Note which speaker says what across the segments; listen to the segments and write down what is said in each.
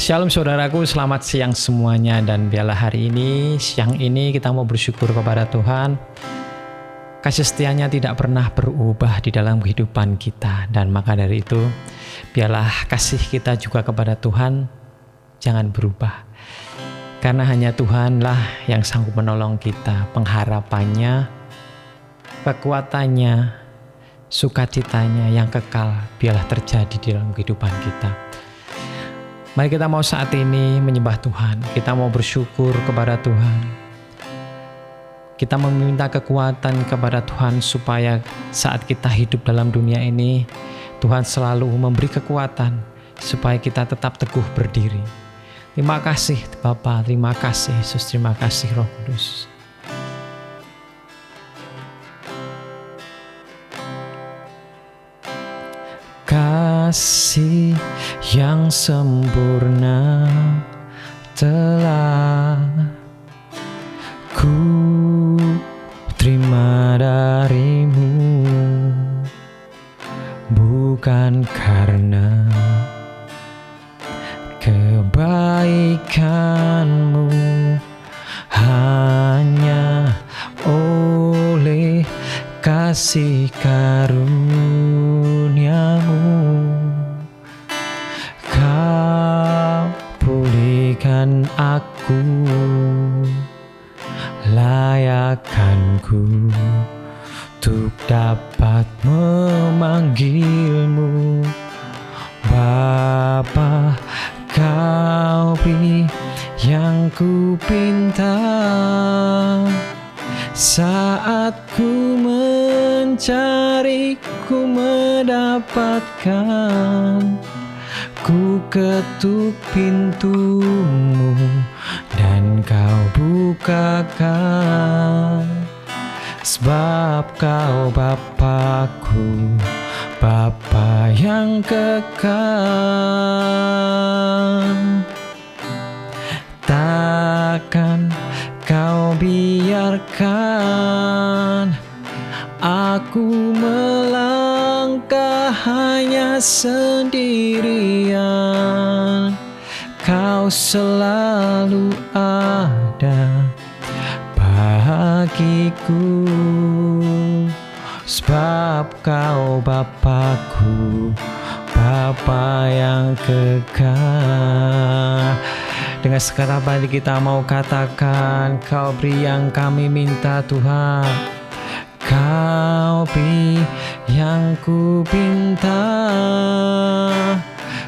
Speaker 1: Shalom saudaraku, selamat siang semuanya. Dan biarlah hari ini, siang ini kita mau bersyukur kepada Tuhan. Kasih setianya tidak pernah berubah di dalam kehidupan kita. Dan maka dari itu, biarlah kasih kita juga kepada Tuhan jangan berubah. Karena hanya Tuhanlah yang sanggup menolong kita. Pengharapannya, kekuatannya, sukacitanya yang kekal biarlah terjadi di dalam kehidupan kita. Mari kita mau saat ini menyembah Tuhan. Kita mau bersyukur kepada Tuhan. Kita meminta kekuatan kepada Tuhan supaya saat kita hidup dalam dunia ini, Tuhan selalu memberi kekuatan supaya kita tetap teguh berdiri. Terima kasih Bapa, terima kasih Yesus, terima kasih Roh Kudus. Kasih yang sempurna telah ku terima darimu, bukan karena kebaikanmu, hanya oleh kasih karuniamu kau pulihkan aku, layakkanku untuk dapat memanggilmu Bapa. Kau beri yang ku pinta saat ku mencari, ku mendapatkan. Ku ketuk pintumu dan kau bukakan. Sebab kau Bapakku, Bapa yang kekal. Takkan kau biarkan aku melangkah hanya sendirian. Kau selalu ada bagiku. Sebab kau Bapakku, Bapa yang kekal. Dengan segenap hati kita mau katakan, kau beri yang kami minta Tuhan. Kau beri yang ku pinta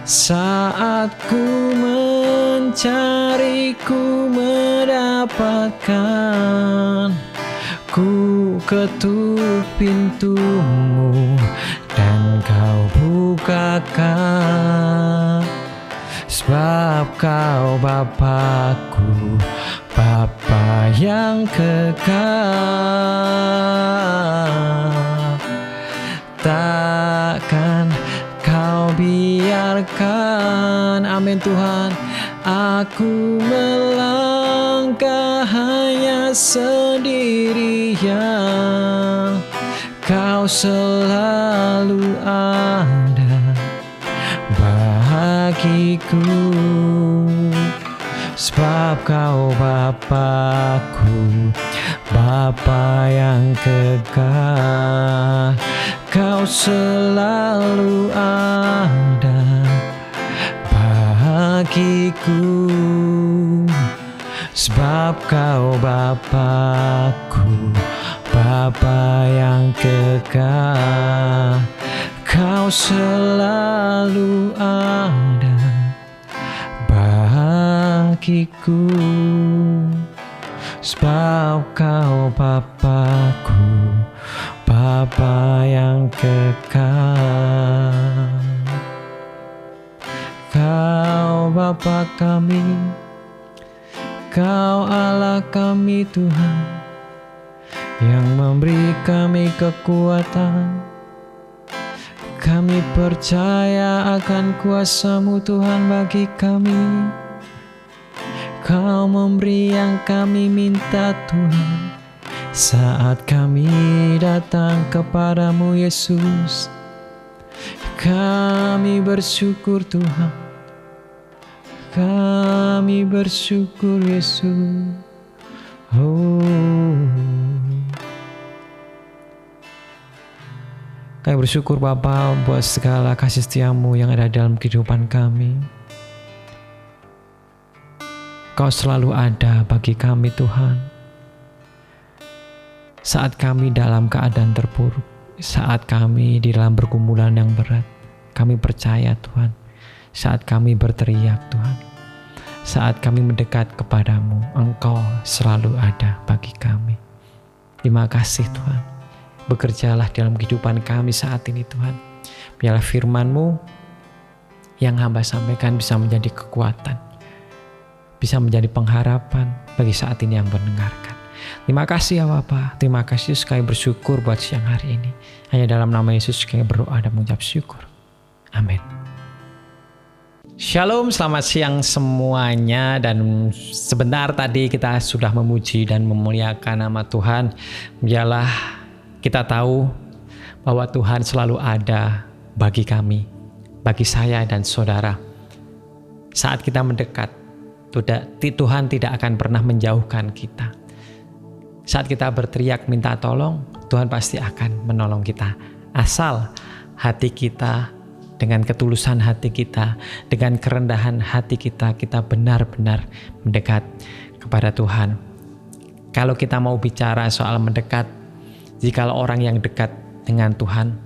Speaker 1: saat ku mencari, ku mendapatkan. Ku ketuk pintumu dan kau bukakan. Sebab kau Bapakku, Bapa yang kekal. Takkan kau biarkan, amin Tuhan, aku melangkah hanya sendirian. Kau selalu ada bagiku. Sebab kau Bapakku, Bapa yang kekal. Kau selalu ada bagiku. Sebab kau Bapakku, Bapa yang kekal. Kau selalu ada bagiku. Sebab kau Bapakku, Bapa yang kekal. Kau Bapa kami, Kau Allah kami Tuhan, yang memberi kami kekuatan. Kami percaya akan kuasa-Mu Tuhan bagi kami. Kau memberi yang kami minta Tuhan, saat kami datang kepadamu Yesus. Kami bersyukur Tuhan, kami bersyukur Yesus. Kami bersyukur Bapa buat segala kasih setiamu yang ada dalam kehidupan kami. Kau selalu ada bagi kami Tuhan. Saat kami dalam keadaan terpuruk, saat kami di dalam pergumulan yang berat, kami percaya Tuhan. Saat kami berteriak Tuhan, saat kami mendekat kepadamu, Engkau selalu ada bagi kami. Terima kasih Tuhan. Bekerjalah dalam kehidupan kami saat ini Tuhan. Biarlah firman-Mu yang hamba sampaikan bisa menjadi kekuatan, bisa menjadi pengharapan bagi saat ini yang mendengarkan. Terima kasih ya Bapak. Terima kasih sekali bersyukur buat siang hari ini. Hanya dalam nama Yesus kami berdoa dan mengucap syukur. Amin. Shalom, selamat siang semuanya. Dan sebentar tadi kita sudah memuji dan memuliakan nama Tuhan. Biarlah kita tahu bahwa Tuhan selalu ada bagi kami, bagi saya dan saudara. Saat kita mendekat, Tuhan tidak akan pernah menjauhkan kita. Saat kita berteriak minta tolong, Tuhan pasti akan menolong kita. Asal hati kita, dengan ketulusan hati kita, dengan kerendahan hati kita, kita benar-benar mendekat kepada Tuhan. Kalau kita mau bicara soal mendekat, jikalau orang yang dekat dengan Tuhan,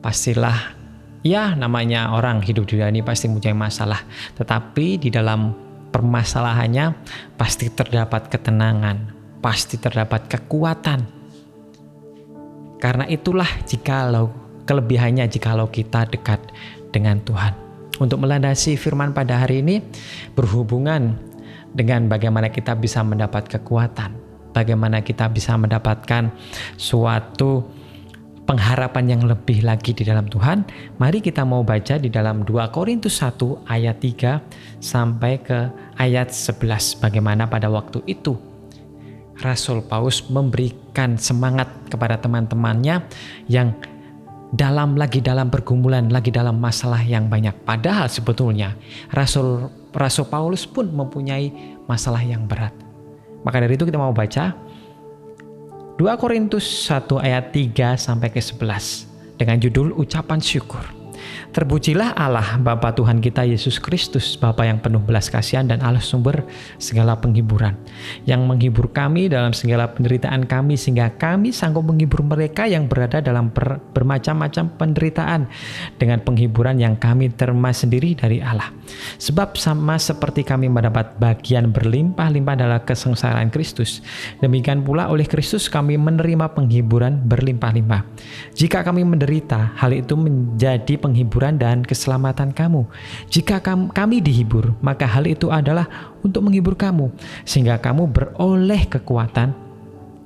Speaker 1: pastilah ya namanya orang hidup di dunia ini pasti mempunyai masalah. Tetapi di dalam permasalahannya pasti terdapat ketenangan, pasti terdapat kekuatan. Karena itulah kelebihannya jikalau kita dekat dengan Tuhan. Untuk melandasi firman pada hari ini berhubungan dengan bagaimana kita bisa mendapat kekuatan, bagaimana kita bisa mendapatkan suatu pengharapan yang lebih lagi di dalam Tuhan. Mari kita mau baca di dalam 2 Korintus 1 ayat 3 sampai ke ayat 11. Bagaimana pada waktu itu Rasul Paulus memberikan semangat kepada teman-temannya yang lagi dalam pergumulan, lagi dalam masalah yang banyak. Padahal sebetulnya Rasul Paulus pun mempunyai masalah yang berat. Maka dari itu kita mau baca 2 Korintus 1 ayat 3 sampai ke 11 dengan judul ucapan syukur. Terpujilah Allah Bapa Tuhan kita Yesus Kristus, Bapa yang penuh belas kasihan dan Allah sumber segala penghiburan, yang menghibur kami dalam segala penderitaan kami sehingga kami sanggup menghibur mereka yang berada dalam bermacam-macam penderitaan dengan penghiburan yang kami terima sendiri dari Allah. Sebab sama seperti kami mendapat bagian berlimpah-limpah dalam kesengsaraan Kristus, demikian pula oleh Kristus kami menerima penghiburan berlimpah-limpah. Jika kami menderita, hal itu menjadi penghiburan dan keselamatan kamu. Jika kami dihibur, maka hal itu adalah untuk menghibur kamu, sehingga kamu beroleh kekuatan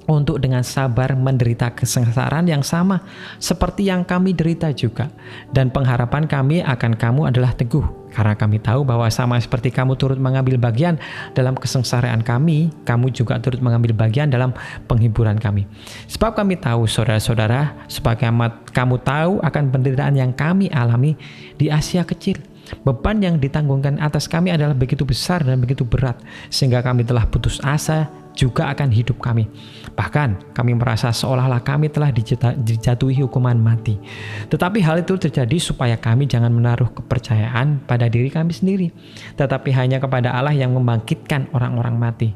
Speaker 1: untuk dengan sabar menderita kesengsaraan yang sama seperti yang kami derita juga. Dan pengharapan kami akan kamu adalah teguh, karena kami tahu bahwa sama seperti kamu turut mengambil bagian dalam kesengsaraan kami, kamu juga turut mengambil bagian dalam penghiburan kami. Sebab kami tahu, saudara-saudara, sebagaimana kamu tahu akan penderitaan yang kami alami di Asia Kecil. Beban yang ditanggungkan atas kami adalah begitu besar dan begitu berat, sehingga kami telah putus asa juga akan hidup kami. Bahkan kami merasa seolah-olah kami telah dijatuhi hukuman mati. Tetapi hal itu terjadi supaya kami jangan menaruh kepercayaan pada diri kami sendiri, tetapi hanya kepada Allah yang membangkitkan orang-orang mati.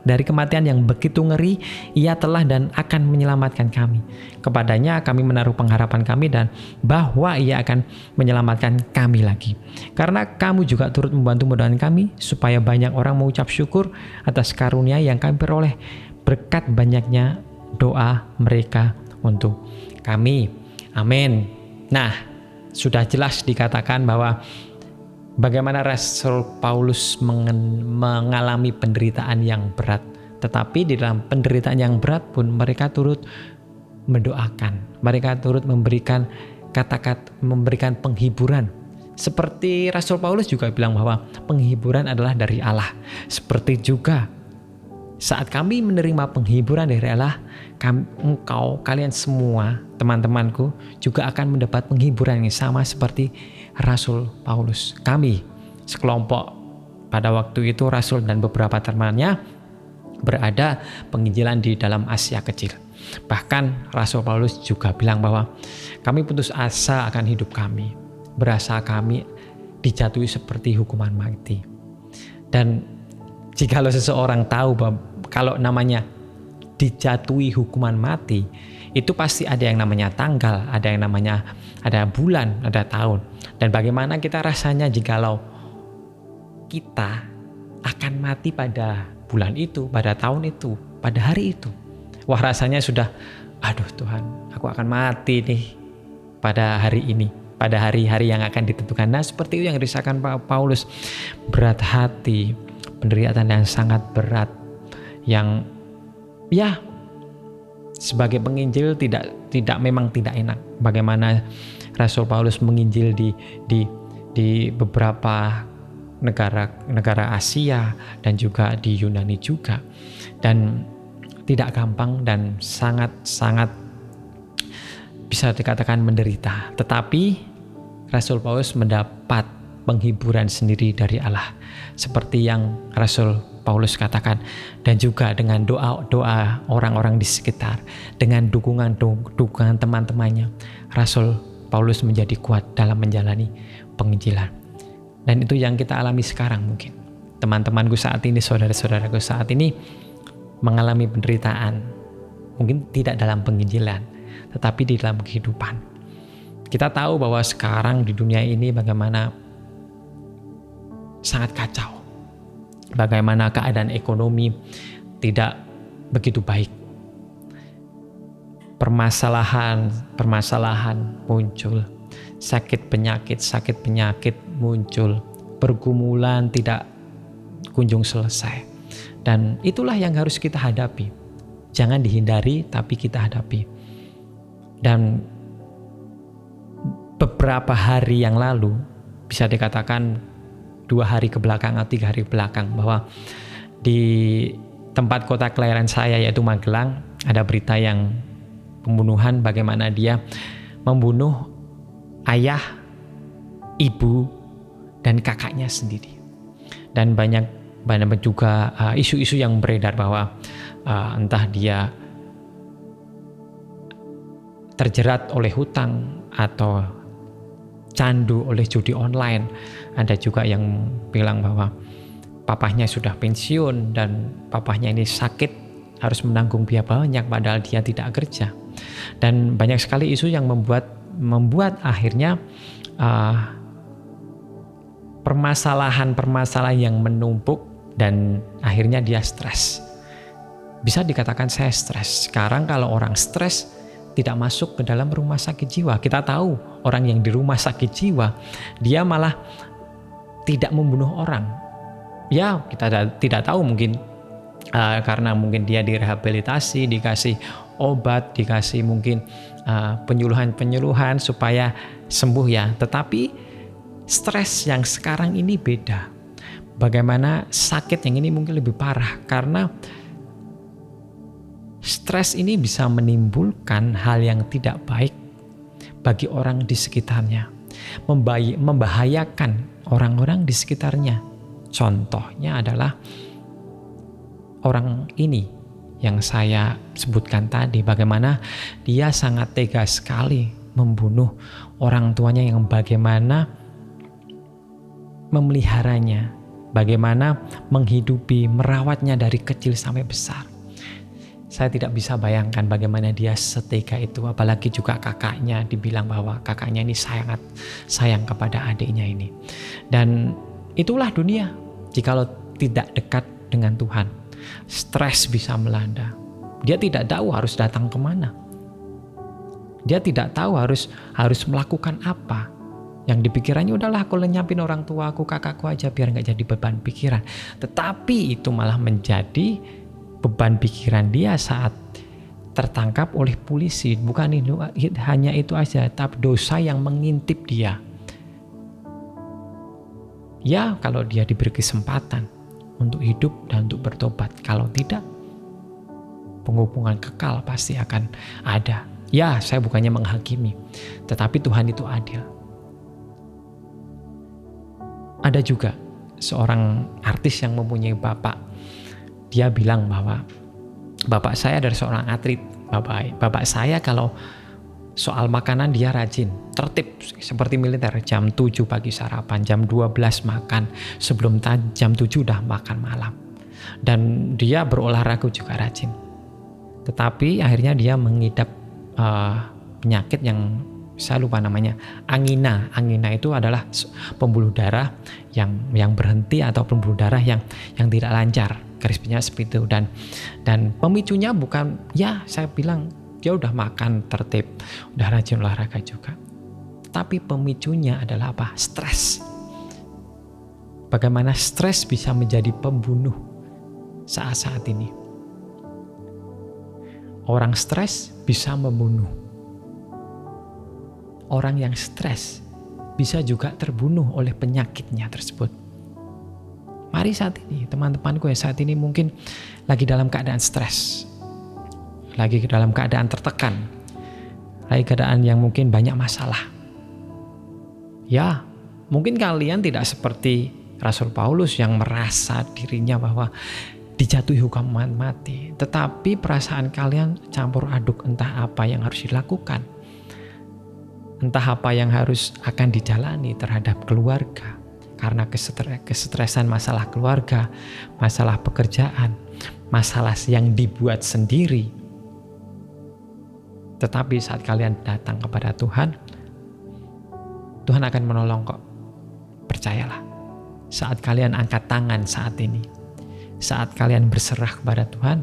Speaker 1: Dari kematian yang begitu ngeri, Ia telah dan akan menyelamatkan kami. Kepadanya kami menaruh pengharapan kami dan bahwa Ia akan menyelamatkan kami lagi. Karena kamu juga turut membantu mendoakan kami supaya banyak orang mengucap syukur atas karunia yang kami peroleh berkat banyaknya doa mereka untuk kami. Amin. Nah, sudah jelas dikatakan bahwa bagaimana Rasul Paulus mengalami penderitaan yang berat. Tetapi di dalam penderitaan yang berat pun mereka turut mendoakan. Mereka turut memberikan kata-kata, memberikan penghiburan. Seperti Rasul Paulus juga bilang bahwa penghiburan adalah dari Allah. Seperti juga saat kami menerima penghiburan dari Allah, kalian semua, teman-temanku, juga akan mendapat penghiburan yang sama seperti Rasul Paulus. Kami sekelompok pada waktu itu Rasul dan beberapa temannya berada penginjilan di dalam Asia Kecil. Bahkan Rasul Paulus juga bilang bahwa kami putus asa akan hidup kami, berasa kami dijatuhi seperti hukuman mati. Dan jikalau seseorang tahu bahwa kalau namanya dijatuhi hukuman mati, itu pasti ada yang namanya tanggal, ada yang namanya ada bulan, ada tahun. Dan bagaimana kita rasanya jikalau kita akan mati pada bulan itu, pada tahun itu, pada hari itu. Wah, rasanya sudah, aduh Tuhan, aku akan mati nih pada hari ini, pada hari-hari yang akan ditentukan. Nah, seperti itu yang dirasakan Paulus, berat hati, penderitaan yang sangat berat, yang ya sebagai penginjil memang tidak enak. Bagaimana Rasul Paulus menginjil di beberapa negara Asia dan juga di Yunani juga, dan tidak gampang dan sangat bisa dikatakan menderita. Tetapi Rasul Paulus mendapat penghiburan sendiri dari Allah, seperti yang Rasul Paulus katakan, dan juga dengan doa-doa orang-orang di sekitar, dengan dukungan teman-temannya, Rasul Paulus menjadi kuat dalam menjalani penginjilan. Dan itu yang kita alami sekarang mungkin. Teman-temanku saat ini, saudara-saudaraku saat ini mengalami penderitaan. Mungkin tidak dalam penginjilan, tetapi di dalam kehidupan. Kita tahu bahwa sekarang di dunia ini bagaimana sangat kacau. Bagaimana keadaan ekonomi tidak begitu baik. Permasalahan muncul. Sakit penyakit muncul, pergumulan tidak kunjung selesai, dan itulah yang harus kita hadapi. Jangan dihindari, tapi kita hadapi. Dan beberapa hari yang lalu, bisa dikatakan 2 hari kebelakang atau 3 hari belakang, bahwa di tempat kota kelahiran saya yaitu Magelang ada berita yang pembunuhan, bagaimana dia membunuh ayah, ibu, dan kakaknya sendiri. Dan banyak juga isu-isu yang beredar bahwa entah dia terjerat oleh hutang atau candu oleh judi online. Ada juga yang bilang bahwa papahnya sudah pensiun dan papahnya ini sakit, harus menanggung biaya banyak padahal dia tidak kerja. Dan banyak sekali isu yang membuat akhirnya permasalahan yang menumpuk, dan akhirnya dia stres. Bisa dikatakan saya stres. Sekarang kalau orang stres tidak masuk ke dalam rumah sakit jiwa. Kita tahu orang yang di rumah sakit jiwa, dia malah tidak membunuh orang. Ya, kita tidak tahu, mungkin karena mungkin dia direhabilitasi, dikasih obat, dikasih mungkin penyuluhan supaya sembuh ya. Tetapi stres yang sekarang ini beda. Bagaimana sakit yang ini mungkin lebih parah, karena stres ini bisa menimbulkan hal yang tidak baik bagi orang di sekitarnya, membahayakan orang-orang di sekitarnya. Contohnya adalah orang ini yang saya sebutkan tadi, bagaimana dia sangat tega sekali membunuh orang tuanya yang bagaimana memeliharanya, bagaimana menghidupi, merawatnya dari kecil sampai besar. Saya tidak bisa bayangkan bagaimana dia setega itu, apalagi juga kakaknya, dibilang bahwa kakaknya ini sangat sayang kepada adiknya ini. Dan itulah dunia jikalau tidak dekat dengan Tuhan. Stres bisa melanda. Dia tidak tahu harus datang kemana. Dia tidak tahu harus melakukan apa. Yang dipikirannya udahlah aku lenyapin orang tua aku, kakakku aja biar gak jadi beban pikiran. Tetapi itu malah menjadi beban pikiran dia saat tertangkap oleh polisi. Bukan itu, hanya itu aja, tapi dosa yang mengintip dia. Ya, kalau dia diberi kesempatan untuk hidup dan untuk bertobat. Kalau tidak, penghukuman kekal pasti akan ada. Ya, saya bukannya menghakimi, tetapi Tuhan itu adil. Ada juga seorang artis yang mempunyai bapak. Dia bilang bahwa bapak saya adalah seorang atlet. Bapak saya kalau soal makanan dia rajin, tertib seperti militer. Jam 7 pagi sarapan, jam 12 makan, sebelum jam 7 udah makan malam. Dan dia berolahraga juga rajin. Tetapi akhirnya dia mengidap penyakit yang saya lupa namanya, angina. Angina itu adalah pembuluh darah yang berhenti atau pembuluh darah yang tidak lancar, garis besarnya seperti itu. Dan pemicunya bukan, ya saya bilang dia udah makan tertib, udah rajin olahraga juga. Tapi pemicunya adalah apa? Stres. Bagaimana stres bisa menjadi pembunuh saat-saat ini? Orang stres bisa membunuh. Orang yang stres bisa juga terbunuh oleh penyakitnya tersebut. Mari saat ini, teman-temanku yang saat ini mungkin lagi dalam keadaan stres, lagi dalam keadaan tertekan, lagi keadaan yang mungkin banyak masalah. Ya, mungkin kalian tidak seperti Rasul Paulus yang merasa dirinya bahwa dijatuhi hukuman mati, tetapi perasaan kalian campur aduk, entah apa yang harus dilakukan, entah apa yang harus akan dijalani terhadap keluarga, karena kesetresan masalah keluarga, masalah pekerjaan, masalah yang dibuat sendiri. Tetapi saat kalian datang kepada Tuhan, Tuhan akan menolong kok. Percayalah. Saat kalian angkat tangan saat ini, saat kalian berserah kepada Tuhan,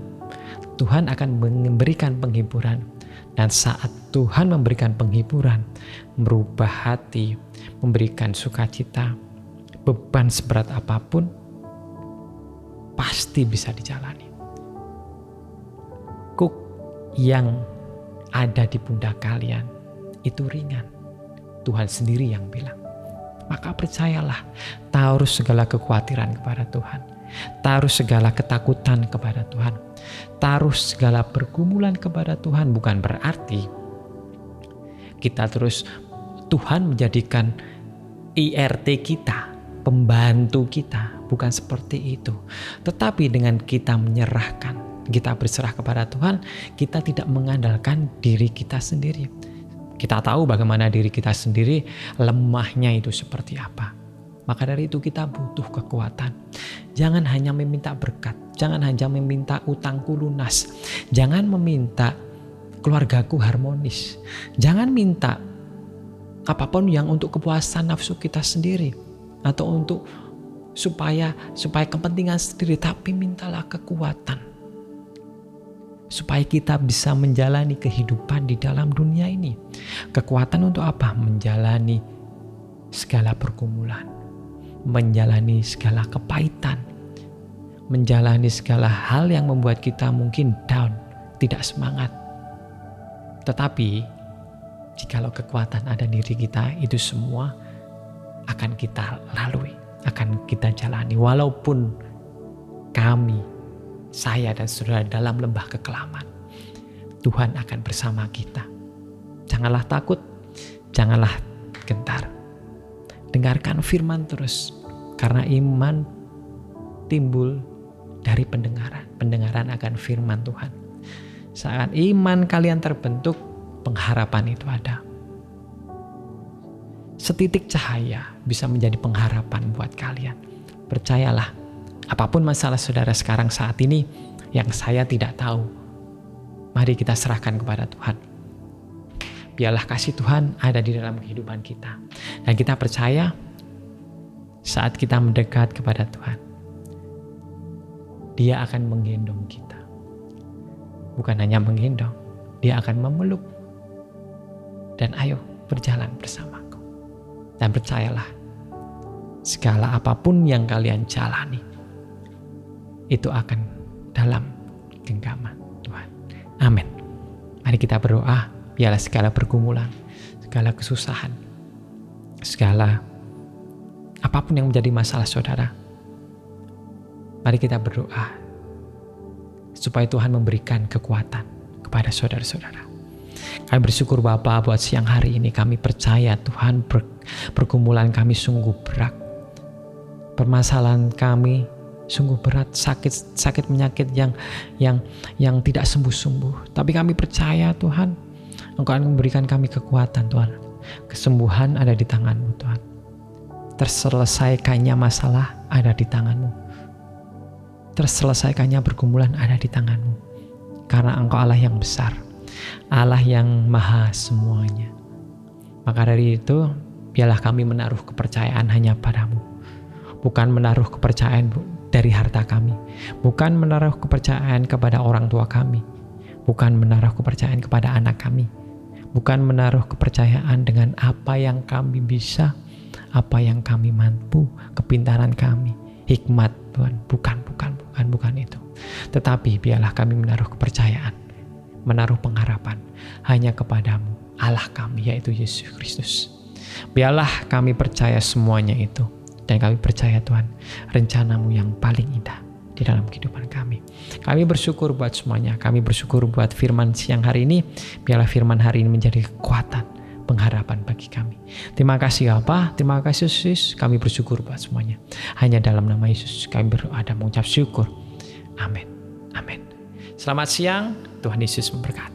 Speaker 1: Tuhan akan memberikan penghiburan. Dan saat Tuhan memberikan penghiburan, merubah hati, memberikan sukacita, beban seberat apapun, pasti bisa dijalani. Kuk yang ada di pundak kalian itu ringan. Tuhan sendiri yang bilang. Maka percayalah, taruh segala kekhawatiran kepada Tuhan. Taruh segala ketakutan kepada Tuhan. Taruh segala pergumulan kepada Tuhan. Bukan berarti kita terus Tuhan menjadikan IRT kita, pembantu kita. Bukan seperti itu. Tetapi dengan kita menyerahkan, kita berserah kepada Tuhan, kita tidak mengandalkan diri kita sendiri. Kita tahu bagaimana diri kita sendiri lemahnya itu seperti apa. Maka dari itu kita butuh kekuatan. Jangan hanya meminta berkat. Jangan hanya meminta utangku lunas. Jangan meminta keluargaku harmonis. Jangan minta apapun yang untuk kepuasan nafsu kita sendiri. Atau untuk supaya kepentingan sendiri. Tapi mintalah kekuatan. Supaya kita bisa menjalani kehidupan di dalam dunia ini. Kekuatan untuk apa? Menjalani segala pergumulan. Menjalani segala kepahitan, menjalani segala hal yang membuat kita mungkin down, tidak semangat. Tetapi, jikalau kekuatan ada di diri kita, itu semua akan kita lalui, akan kita jalani. Walaupun kami, saya dan saudara dalam lembah kekelaman, Tuhan akan bersama kita. Janganlah takut, janganlah gentar. Dengarkan firman terus, karena iman timbul dari pendengaran. Pendengaran akan firman Tuhan. Saat iman kalian terbentuk, pengharapan itu ada. Setitik cahaya bisa menjadi pengharapan buat kalian. Percayalah, apapun masalah saudara sekarang saat ini yang saya tidak tahu, mari kita serahkan kepada Tuhan. Biarlah kasih Tuhan ada di dalam kehidupan kita. Dan kita percaya saat kita mendekat kepada Tuhan, Dia akan menggendong kita. Bukan hanya menggendong, Dia akan memeluk. Dan ayo berjalan bersamaku. Dan percayalah, segala apapun yang kalian jalani, itu akan dalam genggaman Tuhan. Amin. Mari kita berdoa. Biarlah segala pergumulan, segala kesusahan, segala apapun yang menjadi masalah saudara, mari kita berdoa supaya Tuhan memberikan kekuatan kepada saudara-saudara. Kami bersyukur Bapa buat siang hari ini. Kami percaya Tuhan pergumulan kami sungguh berat. permasalahan kami sungguh berat, sakit penyakit yang tidak sembuh-sembuh. Tapi kami percaya Tuhan, Engkau akan memberikan kami kekuatan Tuhan. Kesembuhan ada di tangan-Mu Tuhan. Terselesaikannya masalah ada di tangan-Mu. Terselesaikannya pergumulan ada di tangan-Mu. Karena Engkau Allah yang besar, Allah yang maha semuanya. Maka dari itu, biarlah kami menaruh kepercayaan hanya padamu. Bukan menaruh kepercayaan dari harta kami, bukan menaruh kepercayaan kepada orang tua kami, bukan menaruh kepercayaan kepada anak kami, bukan menaruh kepercayaan dengan apa yang kami bisa, apa yang kami mampu, kepintaran kami, hikmat Tuhan, bukan itu. Tetapi biarlah kami menaruh kepercayaan, menaruh pengharapan hanya kepadamu, Allah kami, yaitu Yesus Kristus. Biarlah kami percaya semuanya itu. Dan kami percaya Tuhan, rencana-Mu yang paling indah di dalam kehidupan kami. Kami bersyukur buat semuanya. Kami bersyukur buat firman siang hari ini. Biarlah firman hari ini menjadi kekuatan, pengharapan bagi kami. Terima kasih Bapa, terima kasih Yesus. Kami bersyukur buat semuanya. Hanya dalam nama Yesus kami berdoa dan mengucap syukur. Amin. Amin. Selamat siang, Tuhan Yesus memberkati.